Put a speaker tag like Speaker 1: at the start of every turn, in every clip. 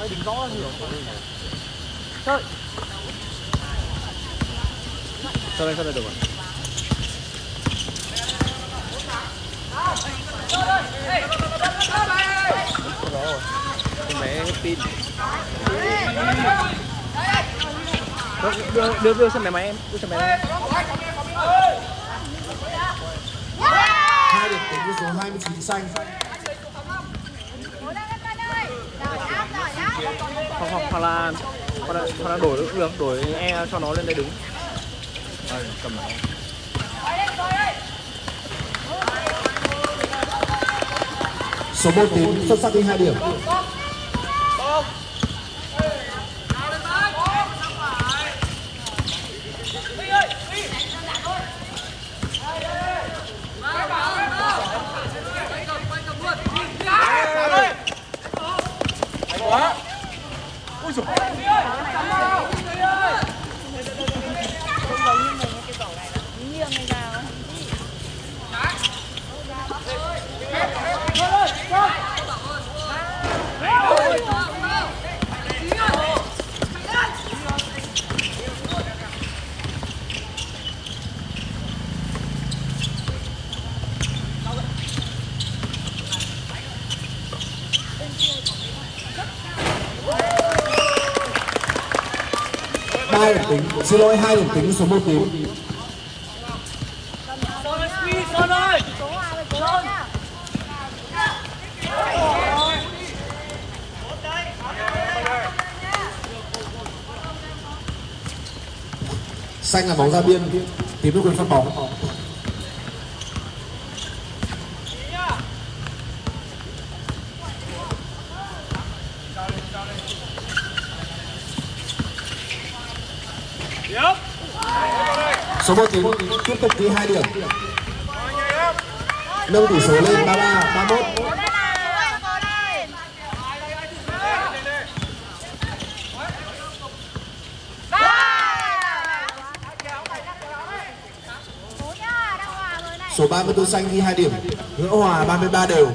Speaker 1: đỉnh rõ nhiều. Chơi. Sao đây được rồi. Con bé pin. Đưa xe máy em, đưa xe máy em.
Speaker 2: 2 điểm tính với số 29 xanh.
Speaker 1: Hoặc là đổi cũng được, đổi e cho nó lên đây đứng. Đây, cầm nó.
Speaker 2: Số 1 tím xuất sắc đi 2 điểm.
Speaker 1: Ôi giời.
Speaker 2: Ba điểm tính, xin lỗi 2 điểm tính số 1 tím. Xanh là bóng ra biên, tím được quyền phát bóng. Số 1 tím tiếp tục ghi 2 điểm. Nâng tỷ số lên 33, 31. Số 34 xanh ghi 2 điểm. Gỡ hòa 33 đều.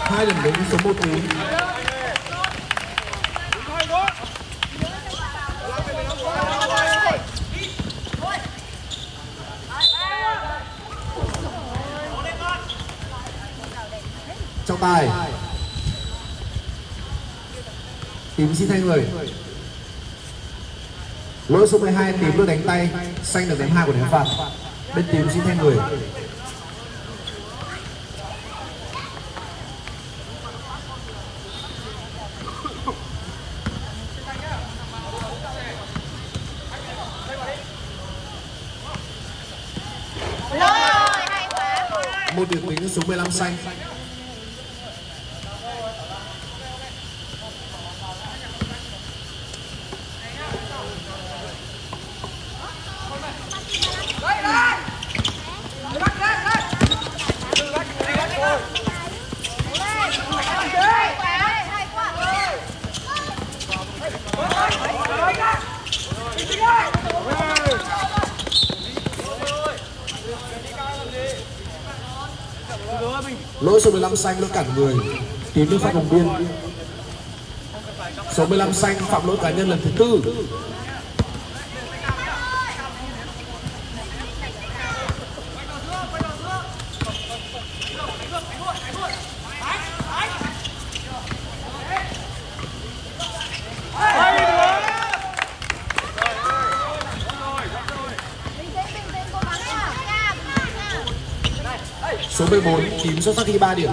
Speaker 2: Hai điểm đến số 1 tím. Trọng tài. Tím xin thay người. Lỗi số 12 tím được đánh tay, xanh được đánh 2 của đánh phạt. Bên tím xin thay người. Một điểm tính số 15 xanh. Lỗi số 15 xanh lỗi cản người, tím nước phạt vòng biên. Số 15 xanh phạm lỗi cá nhân lần thứ 4. 14 tím xuất sắc ghi 3 điểm.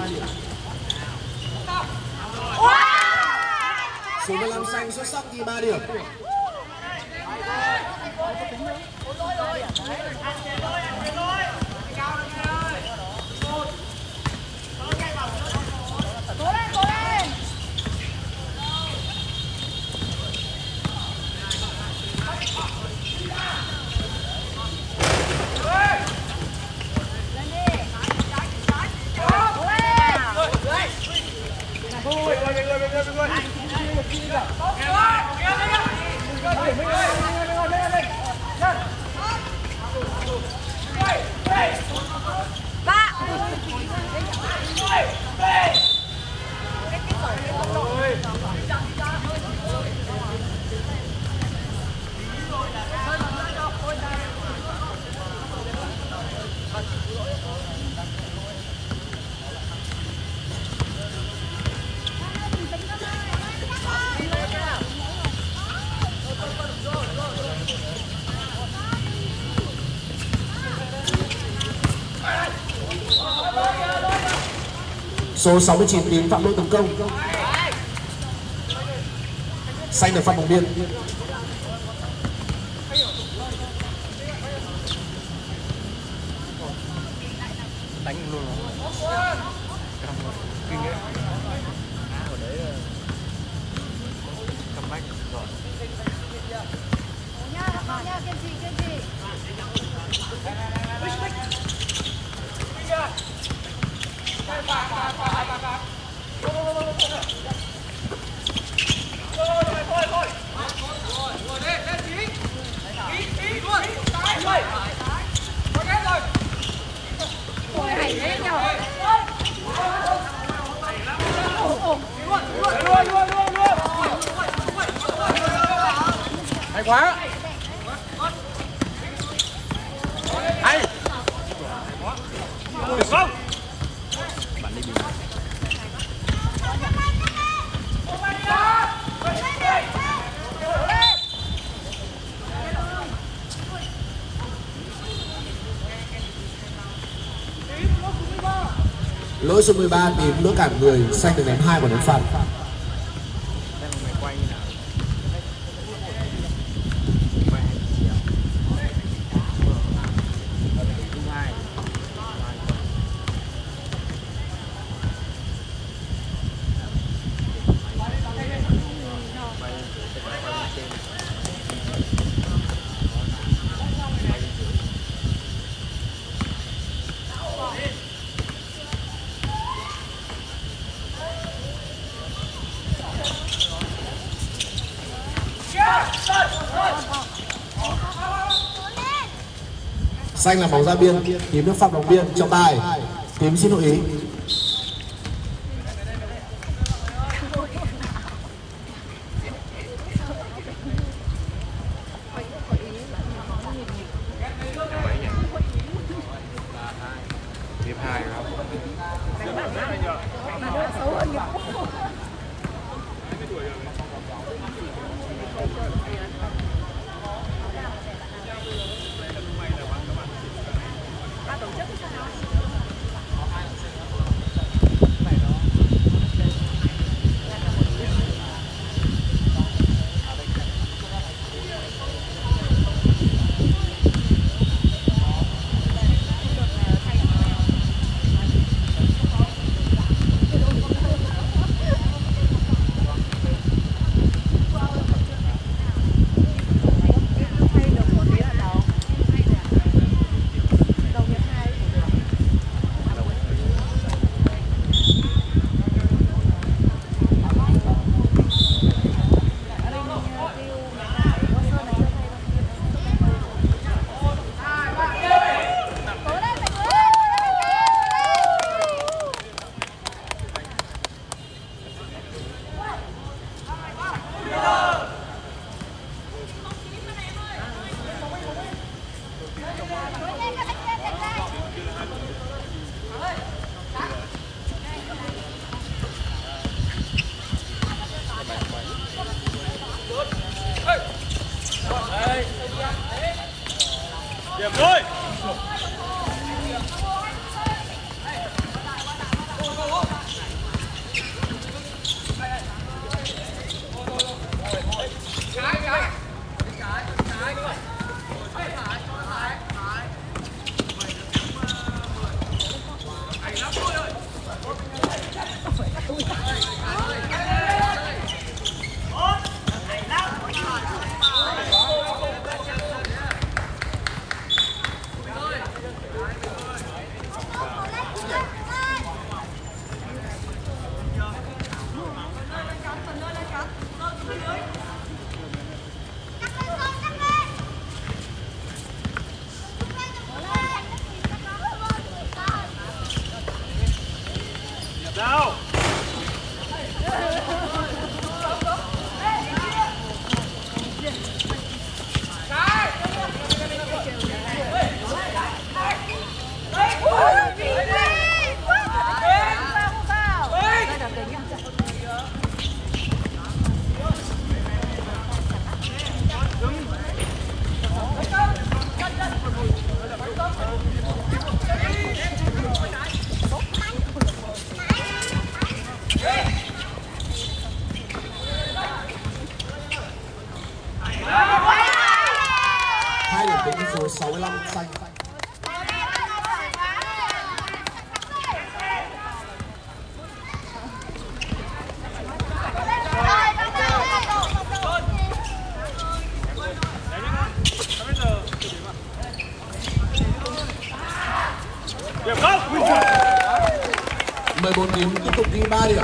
Speaker 2: Số 15 xanh xuất sắc ghi 3 điểm. Số 69 tím phạm lỗi tấn công. Xanh được phạt bóng biên.
Speaker 1: Đánh luôn kinh nghiệm ở đấy comeback rồi. Hay quá. Hay. Ui không. Bạn đi bị.
Speaker 2: Lỗi số 13 tím lỗi cản người, xanh được ném 2 quả ném phạt. Xanh là bóng ra biên, tím nước phạm bóng biên trọng tài. Tím xin hội ý.
Speaker 1: Tiếp 2 rồi.
Speaker 2: 2 điểm tính số 65 xanh.
Speaker 1: Điểm không?
Speaker 2: 14 điểm tiếp tục ghi 3 điểm.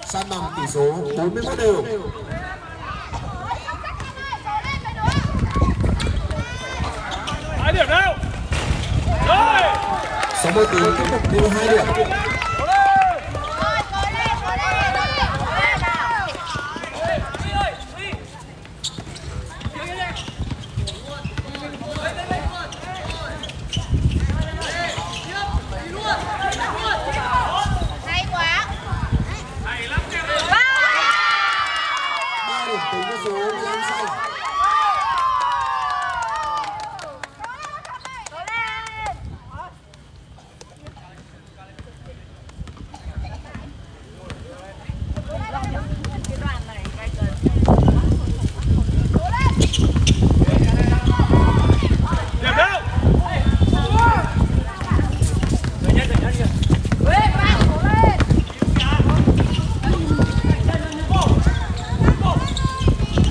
Speaker 2: San bằng tỷ số 41 đều.
Speaker 1: Hai điểm đâu? Rồi.
Speaker 2: 60 tím tiếp tục đưa 2 điểm.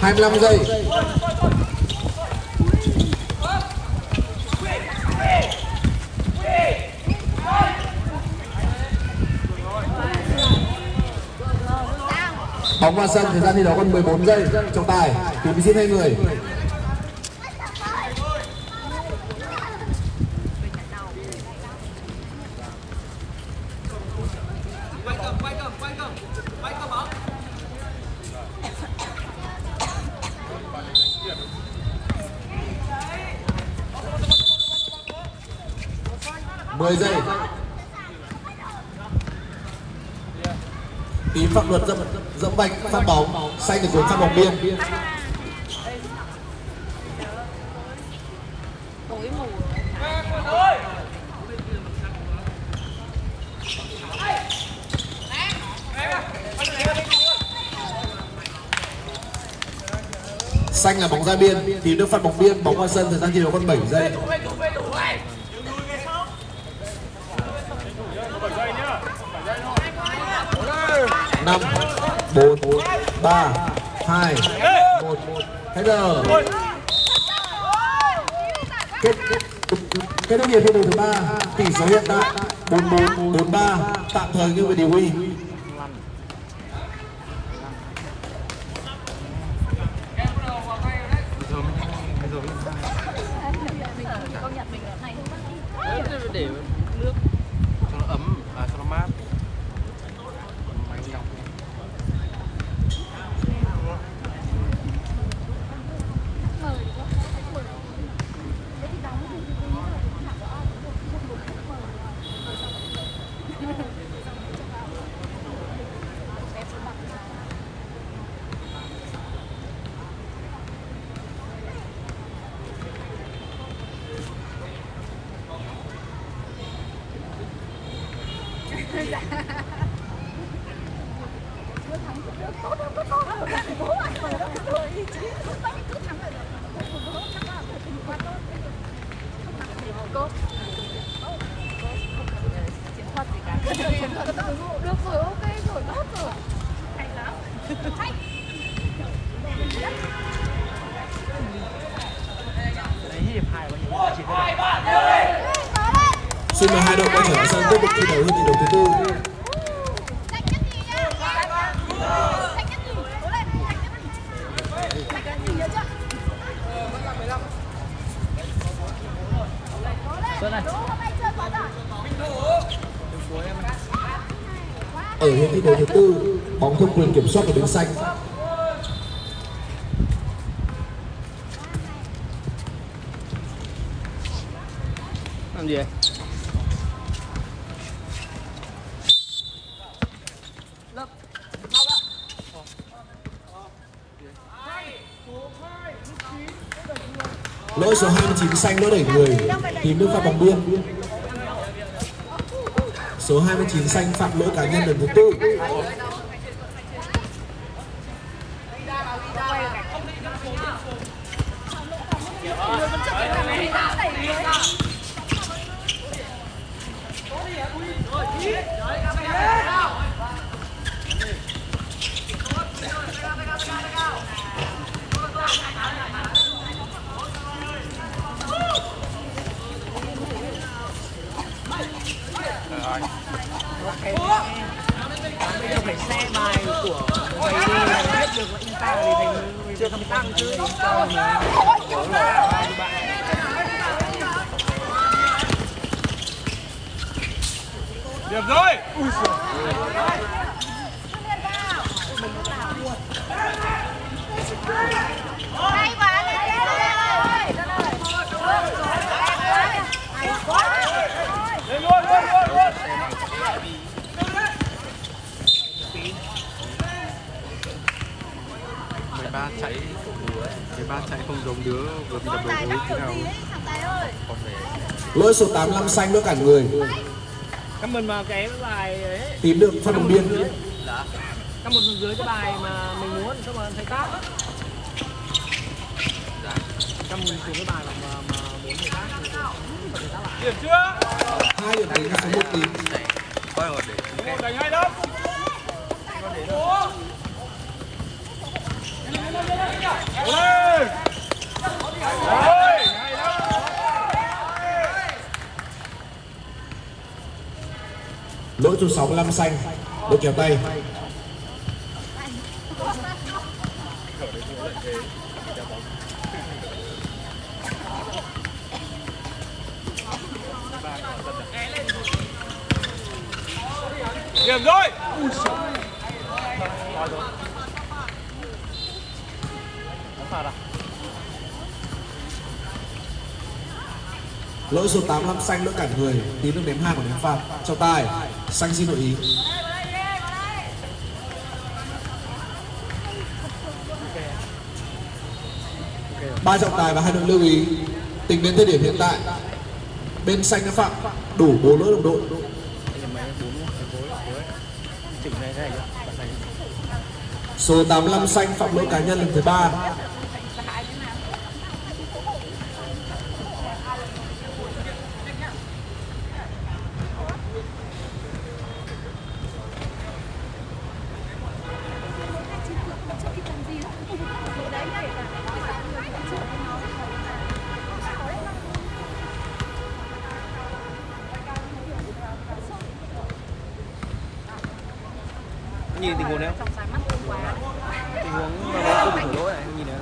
Speaker 2: Hai 25 giây. Bóng vào sân, thời gian thi đấu còn 14 giây. Trọng tài tìm xin hai người. Mười giây. Tím phạm luật dẫm vạch phát bóng, xanh được cuốn phát bóng biên. Xanh là bóng ra biên, tím được phát bóng biên, bóng vào sân, thời gian thi đấu còn 7 giây. 5, 4, 3, 2, 1. Hết giờ. Kết thúc hiệp thi đấu thứ 3, tỷ số hiện tại 44, 43, tạm thời nghiêng về điều uy.
Speaker 1: Để nước cho nó ấm, cho nó mát.
Speaker 3: Được rồi, ok rồi, tốt rồi. Hay lắm.
Speaker 1: Đấy hiệp 2 bao nhiêu? Chỉ có
Speaker 2: Xin mời hai đội quay trở lại sân tiếp tục thi đấu hiệp thi đấu thứ tư.
Speaker 1: này.
Speaker 2: Ở hiệp thi đấu thứ tư, bóng thông quyền kiểm soát của bên xanh.
Speaker 1: Làm gì vậy?
Speaker 2: Lỗi số 29 xanh lỗi đẩy người, tìm nước phạt bóng biên. Số 29 xanh phạm lỗi cá nhân lần thứ tư.
Speaker 1: Bây giờ phải xe bài của mày đi biết được là Insta thì thành chưa thâm tăng chứ.
Speaker 4: Điểm rồi.
Speaker 3: Hay quá lên
Speaker 4: Lên luôn.
Speaker 5: 13 chạy 13 chạy không giống đứa vừa bị đập đầu gối thế nào.
Speaker 2: Lỗi số 85 xanh lỗi cản người,
Speaker 1: Cảm ơn vào cái bài ấy.
Speaker 2: tìm được phạt bóng biên.
Speaker 1: Cảm ơn dưới cái bài mà mình muốn, cảm ơn thầy tác. Cảm ơn xuống cái bài mà muốn thầy tác thì thầy tác lại.
Speaker 4: Điểm chưa?
Speaker 2: 2 điểm tính số 1 tím.
Speaker 5: Coi rồi để
Speaker 4: Một đánh hay lắm. Lên. Rồi, hay lắm.
Speaker 2: Lỗi số 65 xanh lỗi kéo tay.
Speaker 4: Điểm rồi.
Speaker 2: Lỗi số 85 xanh lỗi cản người, tím được đếm 2 của đếm phạt. Trọng tài, xanh xin đổi ý. Ba trọng tài và hai đội lưu ý, tính đến thời điểm hiện tại, bên xanh đã phạm đủ 4 lỗi đồng đội.
Speaker 1: Chỉnh này thế này chưa?
Speaker 2: Số 85 xanh phạm lỗi cá nhân lần thứ 3.
Speaker 1: Nhìn tình huống đấy không? Tình huống mà có cung thử lỗi này, nhìn này.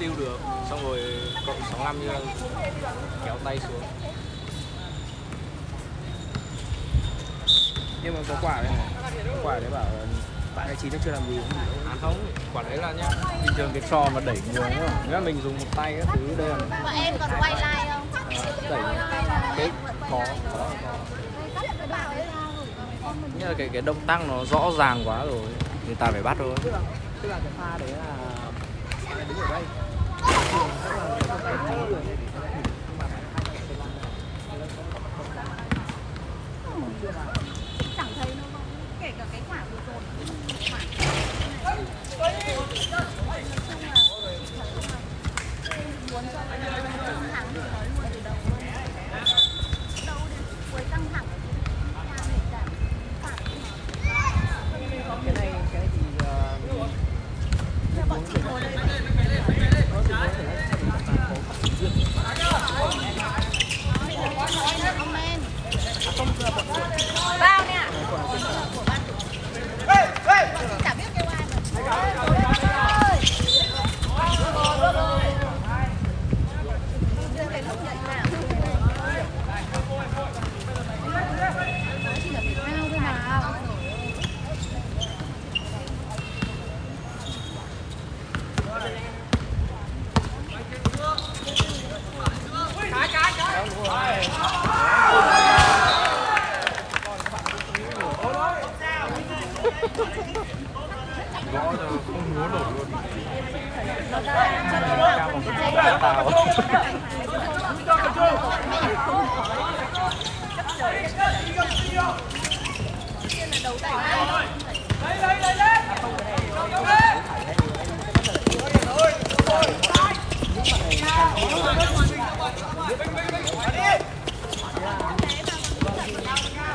Speaker 5: steal được, xong rồi cộng 65 như kéo tay xuống.
Speaker 1: Nhưng mà có quả đây này. Quả đấy bảo là bạn 29 nó chưa làm gì.
Speaker 5: Không, quả đấy là nhá.
Speaker 1: Bình thường cái trò mà đẩy người đúng không? Nếu mà mình dùng một tay các thứ đây là
Speaker 3: Bọn em còn quay like không?
Speaker 1: đẩy cái có.
Speaker 5: Nhưng mà cái động tác nó rõ ràng quá rồi, người ta phải bắt thôi.
Speaker 1: Tức là cái pha đấy là đứng ở đây.
Speaker 3: Chẳng thấy nó không, kể cả cái quả vừa rồi. Muốn cho nó căng thẳng thì nói luôn từ đầu luôn. Đâu đến cuối căng thẳng để giảm phạt.
Speaker 1: Cái này thì
Speaker 3: Bọn chị ngồi đây.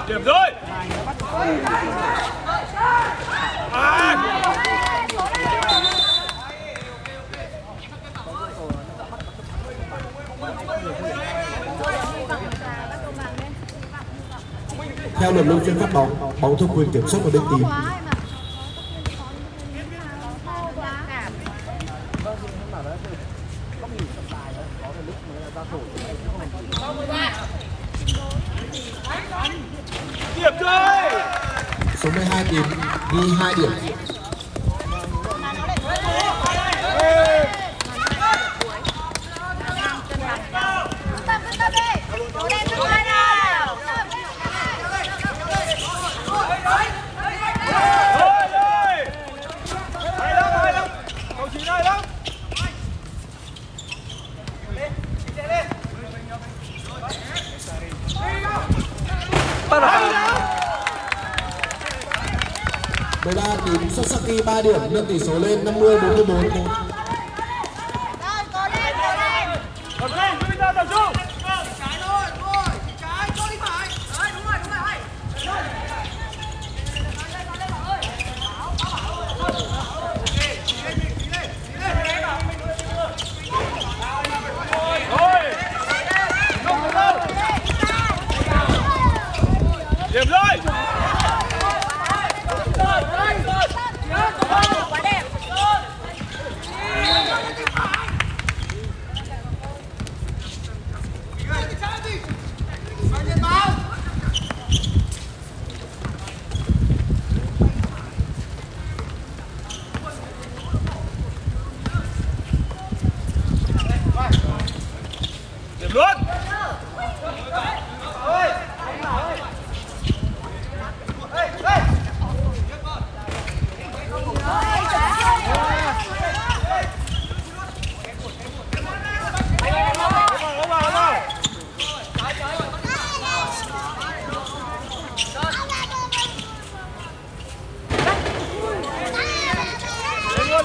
Speaker 4: Điểm rồi.
Speaker 2: Theo luật luân phiên phát bóng, bóng thuộc quyền kiểm soát của bên team.
Speaker 4: Điểm rồi.
Speaker 2: Số 12 team ghi 2 điểm.
Speaker 1: Bắt đầu.
Speaker 2: 13 team xuất sắc ghi 3 điểm, nâng tỷ số lên 50-44.
Speaker 4: Tập trung, chúng ta tập trung. Điểm rồi. Điểm luôn.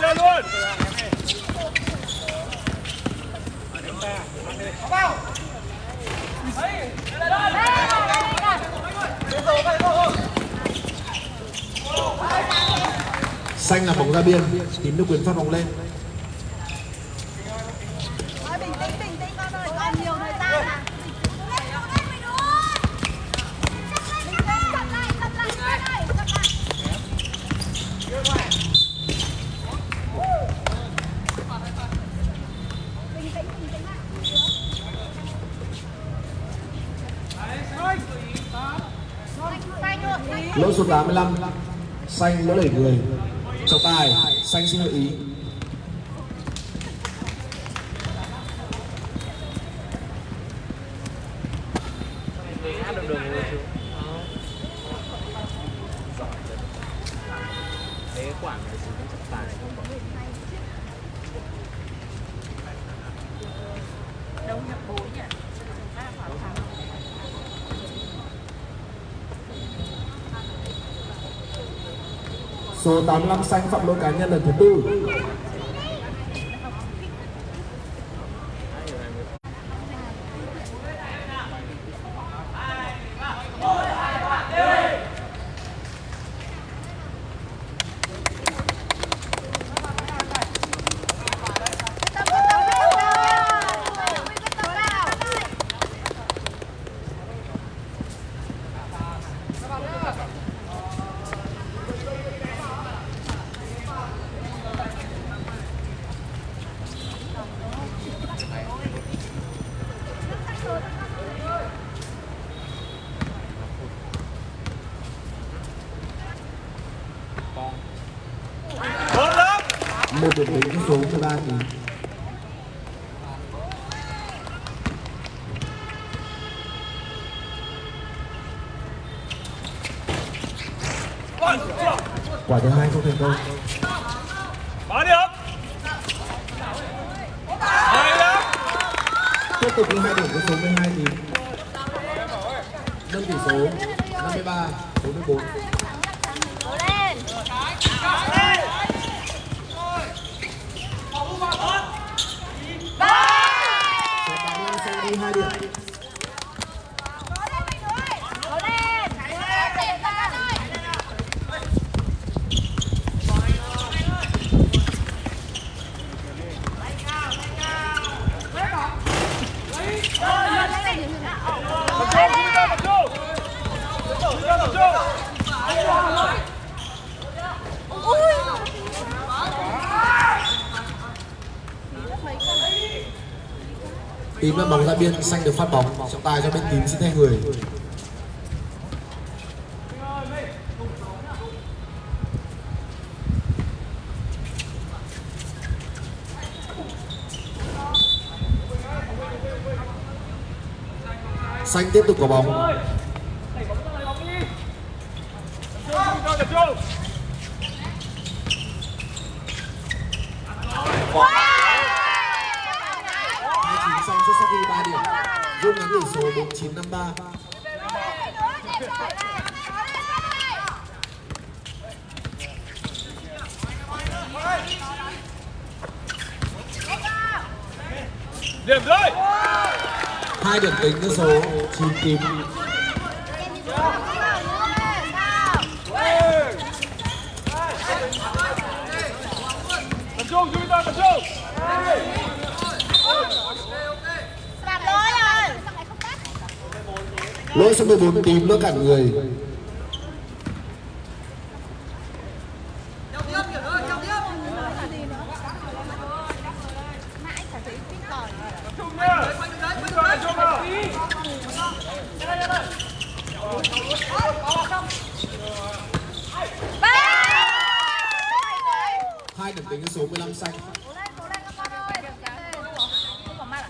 Speaker 4: Lên luôn.
Speaker 2: Xanh là bóng ra biên, team được quyền phát bóng lên.
Speaker 3: Bình tĩnh con ơi, còn nhiều thời gian à.
Speaker 2: Lỗi số 85, xanh lỗi đẩy người. Trọng tài, xanh xin hội ý.
Speaker 1: Thế quảng này sử dụng trọng tài không bỏ.
Speaker 3: Đâu nhập 4 nhỉ?
Speaker 2: Số 85 xanh phạm lỗi cá nhân lần thứ 4. Một điểm đến số 13 thì quả thứ 2 không thành công.
Speaker 4: Phá điểm. Hay lắm.
Speaker 2: Tiếp tục đi 2 điểm với số 12 thì nâng tỷ số 53-44.
Speaker 3: Cố lên.
Speaker 2: Số 85 sẽ đi 2 điểm.
Speaker 3: Cố lên.
Speaker 2: Tím là bóng ra biên, xanh được phát bóng, trọng tài cho bên tím xin thay người. Xanh tiếp tục có bóng. Xanh xuất sắc ghi 3 điểm, rút ngắn tỷ số 49-53.
Speaker 4: Điểm rơi.
Speaker 2: 2 điểm tính cho số 9 tím.
Speaker 4: Tập trung, chúng ta tập trung.
Speaker 2: Lỗi số 14 tím lỗi cản người.
Speaker 4: Tập trung nha. Chúng ta tập trung nào.
Speaker 2: 2 điểm tính cho số 15 xanh.
Speaker 3: Cố lên các con ơi. Không có mặt à?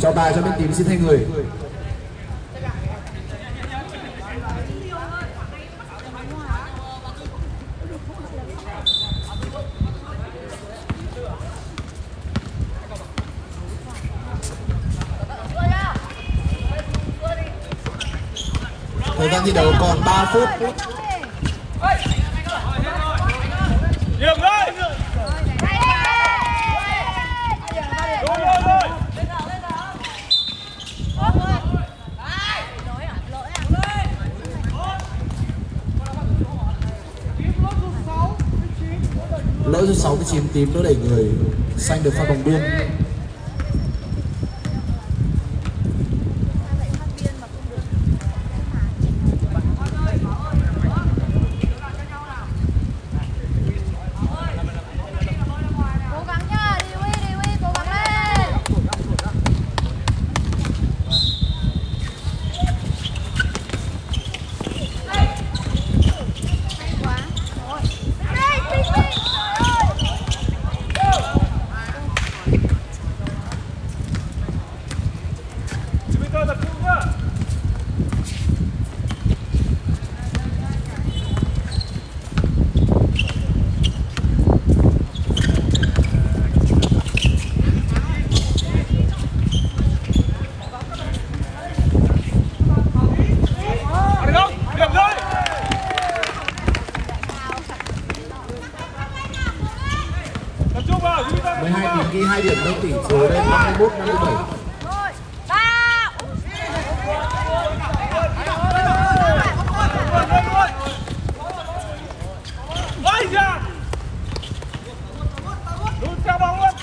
Speaker 2: Trọng tài cho bên tím xin thay người. Thời gian thi đấu còn 3 phút.
Speaker 4: Điểm rơi. Đúng rồi.
Speaker 2: Lỗi số 6 với 9 tím nó đẩy người, xanh được phát bóng biên.
Speaker 3: Cố gắng nha, đi Huy, cố gắng lên. Hay quá. Rồi. Đây,
Speaker 4: Chúng ta tập trung nhá. Ăn không? Điểm rơi. Tập trung vào, chúng ta tập trung
Speaker 2: 12
Speaker 4: vào.
Speaker 2: tím ghi 2 điểm nâng tỷ số lên 51-57.
Speaker 3: rồi. 3.
Speaker 4: Ôi da. Đút theo bóng luôn.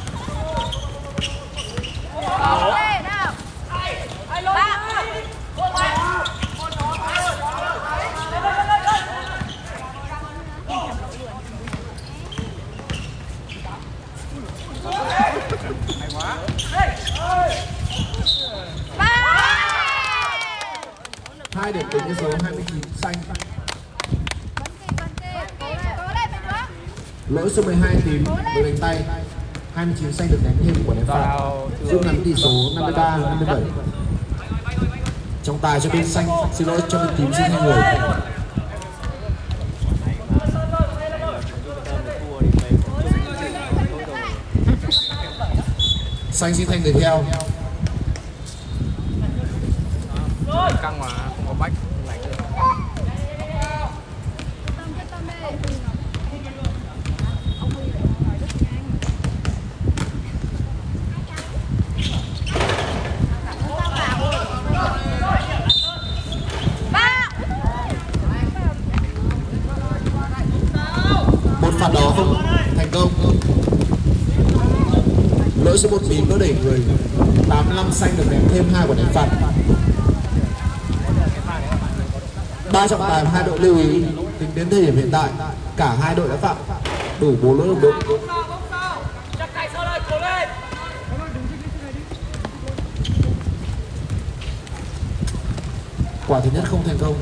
Speaker 3: Lên nào. 3.
Speaker 2: Hai điểm tính cho số 29 xanh.
Speaker 3: Vẫn kịp. Cố lên mấy đứa.
Speaker 2: Lỗi số 12 tím được đánh tay. 29 xanh được đánh thêm của ném phạt, rút ngắn tỷ số 53-57. Trọng tài cho bên xanh, xin lỗi cho bên tím xin thay người. Xanh xin thay người theo.
Speaker 5: Căng mà không có bách không lạnh được.
Speaker 2: Một phạt đó không thành công. Lỗi số 1 tím đỡ đẩy người. 85 xanh được ném thêm 2 quả đánh phạt. Ba trọng tài và hai đội lưu ý, tính đến thời điểm hiện tại cả hai đội đã phạm đủ 4 lỗi đồng đội. Quả thứ nhất không thành công.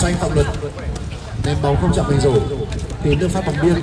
Speaker 2: Xanh phạm luật, ném bóng không chạm thành rổ, tím được phát bóng biên.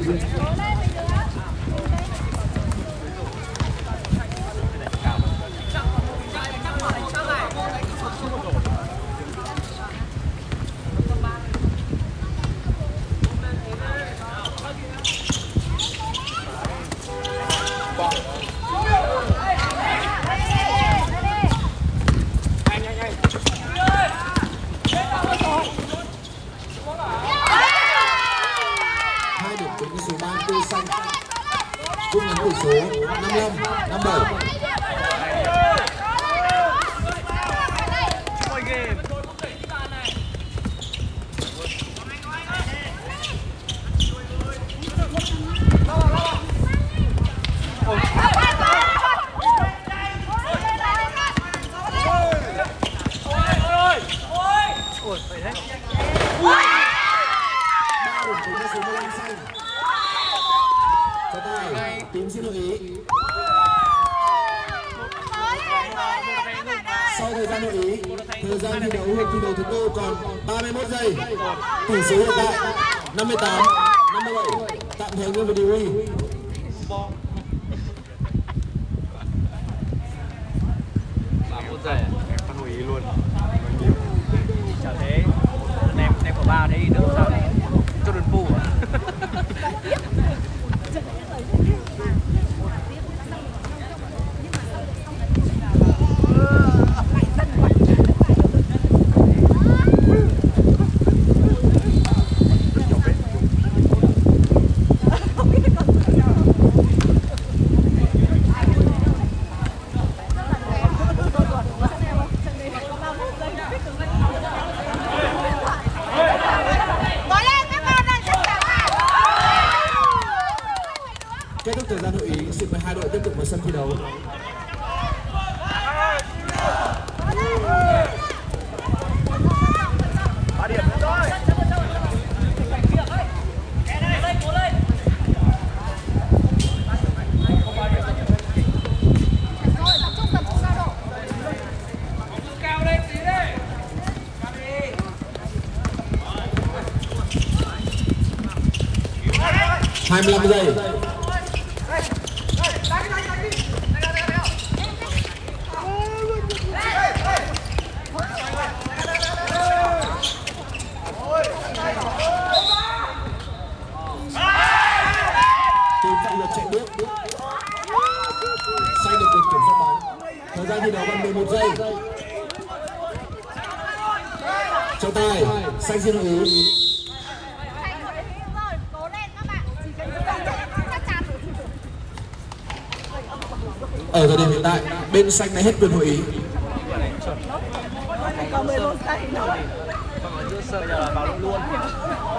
Speaker 2: Rút ngắn tỷ số 55-57. Tím xin lưu ý. Sau thời gian lưu ý, thời gian thi đấu hoặc thi đấu thứ tư còn 31 giây. Tỷ số hiện tại 58-57. Tạm thời nguyên về điều uy.
Speaker 5: 31 giây. Em phân hủy luôn.
Speaker 1: Chả thế. Nem của ba đấy đỡ sao đấy. Cho đơn phu à?
Speaker 2: Kết thúc thời gian hội ý, xin mời hai đội tiếp tục vào sân thi đấu. Hai mươi 25 giây. Chạy bước. Xanh được quyền kiểm soát bóng. Thời gian thi đấu còn 11 giây. Trọng tài, xanh xin lưu ý. Ở thời điểm hiện tại, bên xanh đã hết quyền hội ý.
Speaker 1: Còn 11 giây nữa. Còn giữa sân bây giờ là vào lỗi luôn. Bây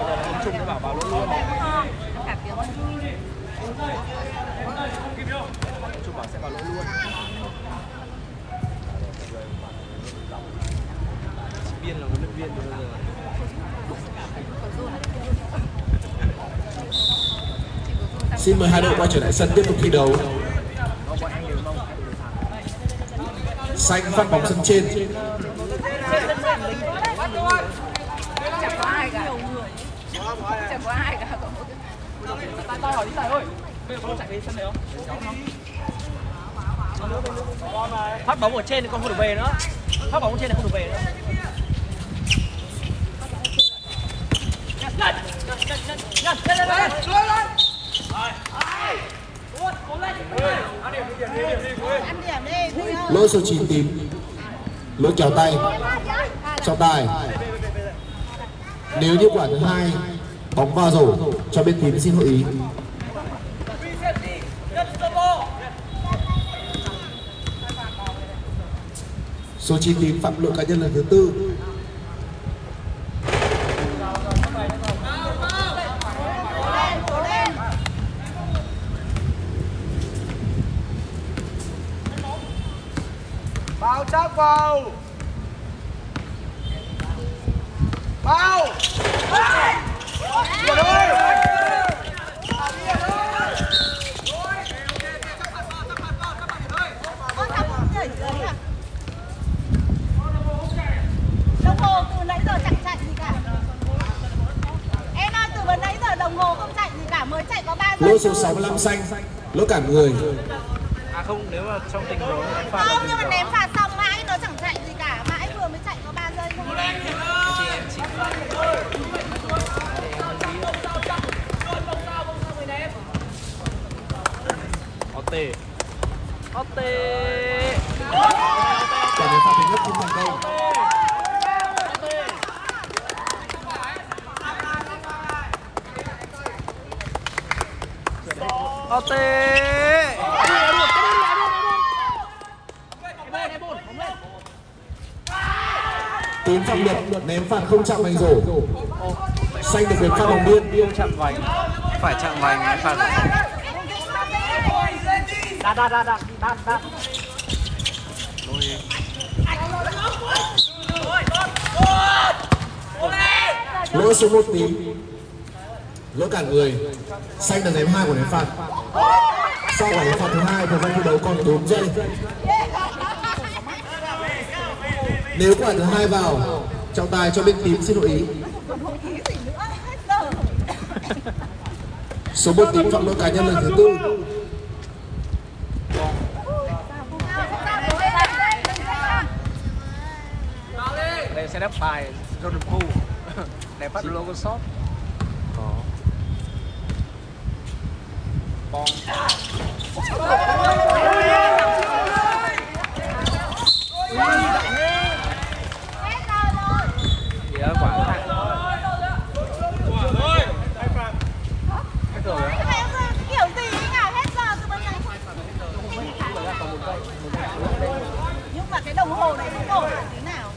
Speaker 1: giờ là ông Trung nó bảo vào lỗi luôn. Chụp bảo sẽ vào lỗi luôn. Biên là huấn luyện viên bây giờ.
Speaker 2: Xin mời hai đội quay trở lại sân tiếp tục thi đấu. Xanh phát bóng sân trên.
Speaker 4: Chẳng có ai cả. To hỏi đi giải ơi.
Speaker 1: Phát bóng ở trên thì con không được về nữa. Phát bóng ở trên thì không được về nữa.
Speaker 3: Ăn điểm đi, vui không?
Speaker 2: Lỗi số 9 tím. Lỗi kéo tay. Trọng tài. Nếu như quả thứ hai bóng vào rổ cho bên tím xin hội ý. Số 9 tím phạm lỗi cá nhân lần thứ tư.
Speaker 4: Vào chắc vào. Vào. Đi rồi.
Speaker 3: Ôi, thằng cũng nhảy dưới à? Đồng hồ từ nãy giờ chẳng chạy gì cả. Em ơi, từ nãy giờ đồng hồ không chạy gì cả, mới chạy có 3 giây.
Speaker 2: Lỗi số 65 xanh. Lỗi cản người.
Speaker 1: À không, nếu mà trong tình huống em phạt
Speaker 3: Không, nhưng mà ném phạt xong mãi nó chẳng chạy gì cả, mãi vừa mới chạy có 3 giây thôi.
Speaker 1: OT. OT.
Speaker 2: Quả ném phạt thứ nhất không thành công.
Speaker 1: OT.
Speaker 2: Tím phạm luật ném phạt không chạm vành rổ. Xanh được quyền phạt bóng biên.
Speaker 1: Không chạm vành.
Speaker 5: Phải chạm vành mới phạt.
Speaker 1: Đá.
Speaker 2: Lỗi số 1 tím. Lỗi cản người. Xanh được ném 2 của ném phạt. Sau quả ném phạt thứ hai, thời gian thi đấu còn 4 giây. Nếu quả thứ hai vào, trọng tài cho bên tím xin hội ý. Số 1 tím phạm lỗi cá nhân lần thứ tư.
Speaker 1: Đây sẽ đáp bài Jordan Poole. Để phát logo shop.
Speaker 5: Có.
Speaker 1: Bóng. Thì ở quả hai. Hết rồi á.
Speaker 3: Kiểu gì ấy nhỉ? Hết giờ từ bên này. Nhưng mà cái đồng hồ này không ổn tí nào.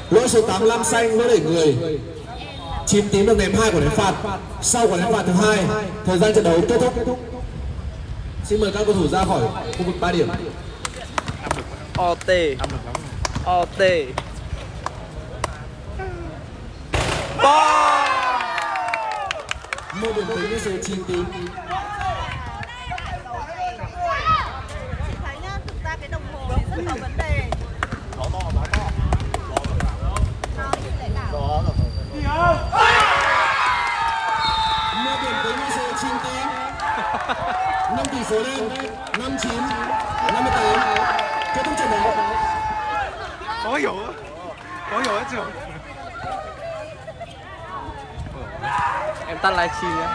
Speaker 2: Lỗi số 85 xanh lỗi đẩy người. 9 tím được ném 2 của ném phạt. Sau quả ném phạt thứ hai, thời gian trận đấu kết thúc. Xin mời các cầu thủ ra khỏi khu vực 3 điểm.
Speaker 1: OT.
Speaker 5: Áp lực lắm.
Speaker 1: OT.
Speaker 2: Một điểm tính với số 9 tím.
Speaker 3: Chị thấy nhá, thực ra cái đồng hồ này rất là vấn đề. Chị lại bảo
Speaker 2: Một điểm tính với số 9 tím. 5 tỷ số lên. 59 58. Kết thúc trận đấu.
Speaker 5: Có hiểu. Có hiểu hết chưa?
Speaker 1: em tắt livestream nhé.